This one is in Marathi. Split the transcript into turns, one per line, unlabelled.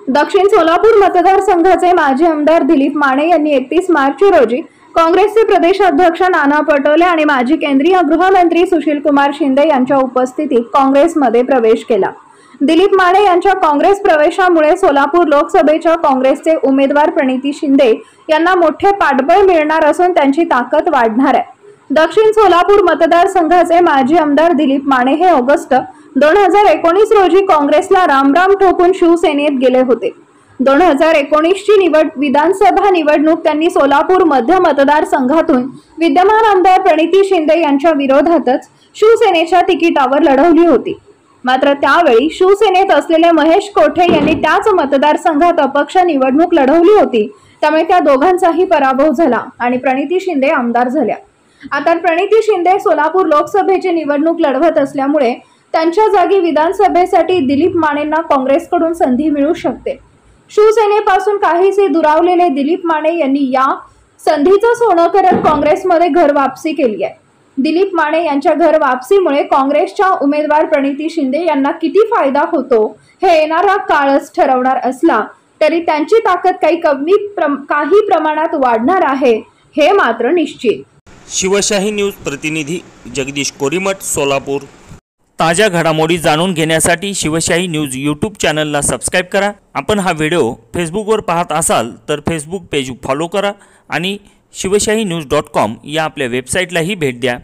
दक्षिण सोलापूर मतदारसंघाचे माजी आमदार दिलीप माने यांनी 31 मार्च रोजी काँग्रेसचे प्रदेशाध्यक्ष नाना पटोले आणि माजी केंद्रीय गृहमंत्री सुशीलकुमार शिंदे यांच्या उपस्थितीत काँग्रेसमध्ये प्रवेश केला। दिलीप माने यांच्या काँग्रेस प्रवेशामुळे सोलापूर लोकसभेच्या काँग्रेसचे उमेदवार प्रणिती शिंदे यांना मोठे पाठबळ मिळणार असून त्यांची ताकद वाढणार आहे। दक्षिण सोलापूर मतदारसंघाचे माजी आमदार दिलीप माने हे ऑगस्ट 2019 रोजी काँग्रेसला रामराम ठोकून शिवसेनेत गेले होते। 2019 ची विधानसभा निवडणूक त्यांनी सोलापूर मध्य मतदारसंघातून विद्यमान आमदार प्रणिती शिंदे यांच्या विरोधातच शिवसेनेच्या तिकिटावर लढवली होती। मात्र त्यावेळी शिवसेनेत असलेले महेश कोठे यांनी त्याच मतदारसंघात अपक्ष निवडणूक लढवली होती, त्यामुळे त्या दोघांचाही पराभव झाला आणि प्रणिती शिंदे आमदार झाल्या। आता प्रणिती शिंदे सोलापूर लोकसभेची निवडणूक लढवत असल्यामुळे त्यांच्या जागी विधानसभेसाठी दिलीप मानेंना काँग्रेसकडून संधी मिळू शकते। शिवसेनेपासून काहीसे दुरावलेले दिलीप माने यांनी या संधीचं सोनं करत काँग्रेसमध्ये घर वापसी केली आहे। दिलीप माने यांच्या घर वापसीमुळे काँग्रेसच्या उमेदवार प्रणिती शिंदे यांना किती फायदा होतो हे येणारा काळच ठरवणार असला तरी त्यांची ताकद काही प्रमाणात वाढणार आहे हे मात्र निश्चित।
शिवशाही न्यूज प्रतिनिधी जगदीश कोरीमठ, सोलापूर। ताज्या घडामोडी जाणून घेण्यासाठी शिवशाही न्यूज यूट्यूब चॅनलला सबस्क्राइब करा। आपण हा व्हिडिओ फेसबुकवर पाहत असाल तर फेसबुक पेज फॉलो करा आणि शिवशाही न्यूज.com या आपल्या वेबसाईटलाही भेट द्या।